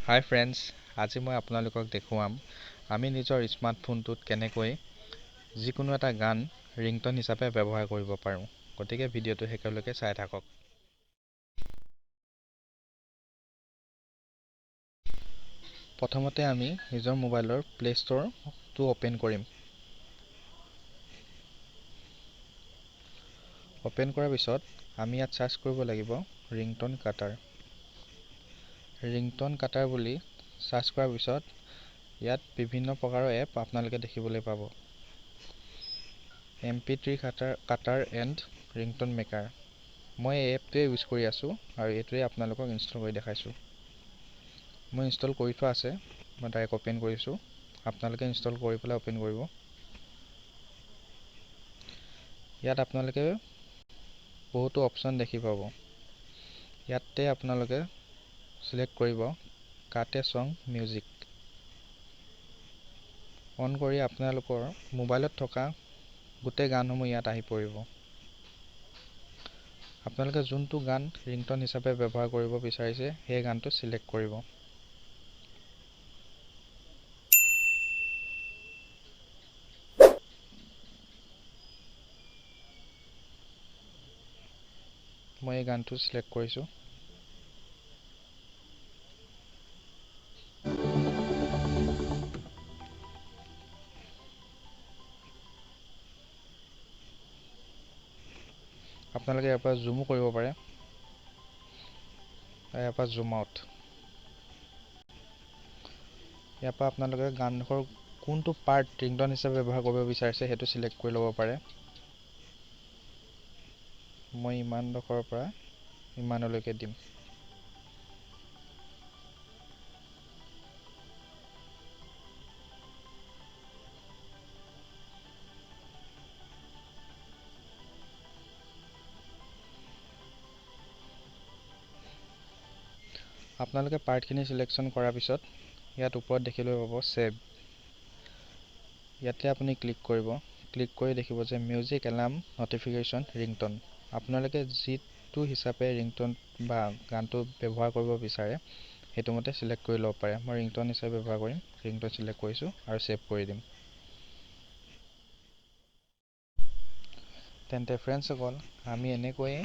হাই friends, আজি মই আপোনালোকক দেখুৱাম আমি নিজৰ স্মাৰ্টফোনটোত কেনেকৈ যিকোনো এটা গান ৰিংটন হিচাপে ব্যৱহাৰ কৰিব পাৰোঁ। গতিকে ভিডিঅ'টো শেষলৈকে চাই থাকক। প্ৰথমতে আমি নিজৰ মোবাইলৰ প্লে ষ্ট'ৰটো অ'পেন কৰিম। অ'পেন কৰাৰ পিছত আমি ইয়াত চাৰ্চ কৰিব লাগিব ৰিংটন কাটাৰ। ৰিংটন কাটাৰ বুলি চাৰ্চ কৰাৰ পিছত ইয়াত বিভিন্ন প্ৰকাৰৰ এপ আপোনালোকে দেখিবলৈ পাব। MP3 Qatar and ringtone maker. মই এই এপটোৱে ইউজ কৰি আছোঁ আৰু এইটোৱে আপোনালোকক ইনষ্টল কৰি দেখাইছোঁ। মই ইনষ্টল কৰি থোৱা আছে, মই ডাইৰেক্ট অ'পেন কৰিছোঁ। আপোনালোকে ইনষ্টল কৰি পেলাই অ'পেন কৰিব। ইয়াত আপোনালোকে বহুতো অপশ্যন দেখি পাব। ইয়াতে আপোনালোকে চিলেক্ট কৰিব কাট এ ছং মিউজিক। অন কৰি আপোনালোকৰ মোবাইলত থকা গোটেই গানসমূহ ইয়াত আহি পৰিব। আপোনালোকে যোনটো গান ৰিংটন হিচাপে ব্যৱহাৰ কৰিব বিচাৰিছে সেই গানটো চিলেক্ট কৰিব। মই এই গানটো চিলেক্ট কৰিছোঁ। আপোনালোকে ইয়াৰ পৰা জুমো কৰিব পাৰে, ইয়াৰ পৰা জুম আউট। ইয়াৰ পৰা আপোনালোকে গানডোখৰ কোনটো পাৰ্ট ৰিংটন হিচাপে ব্যৱহাৰ কৰিব বিচাৰিছে সেইটো চিলেক্ট কৰি ল'ব পাৰে। মই ইমানডোখৰৰ পৰা ইমানলৈকে দিম। আপোনালোকে পাৰ্টখিনি চিলেকশ্যন কৰাৰ পিছত ইয়াত ওপৰত দেখিবলৈ পাব ছেভ। ইয়াতে আপুনি ক্লিক কৰিব। ক্লিক কৰি দেখিব যে মিউজিক এলাৰ্ম নটিফিকেশ্যন ৰিংটন। আপোনালোকে যিটো হিচাপে ৰিংটন বা গানটো ব্যৱহাৰ কৰিব বিচাৰে সেইটো মতে চিলেক্ট কৰি ল'ব পাৰে। মই ৰিংটন হিচাপে ব্যৱহাৰ কৰিম, ৰিংটন চিলেক্ট কৰিছোঁ আৰু ছেভ কৰি দিম। তেন্তে ফ্ৰেণ্ডছসকল, আমি এনেকৈয়ে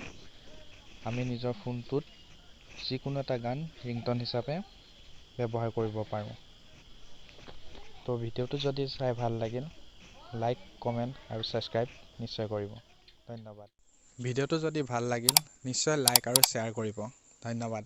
আমি নিজৰ ফোনটোত যিকোনো এটা গান ৰিংটন হিচাপে ব্যৱহাৰ কৰিব পাৰোঁ। তো ভিডিঅ'টো যদি চাই ভাল লাগিল, লাইক, কমেণ্ট আৰু ছাবস্ক্ৰাইব নিশ্চয় কৰিব। ধন্যবাদ। ভিডিঅ'টো যদি ভাল লাগিল নিশ্চয় লাইক আৰু শ্বেয়াৰ কৰিব। ধন্যবাদ।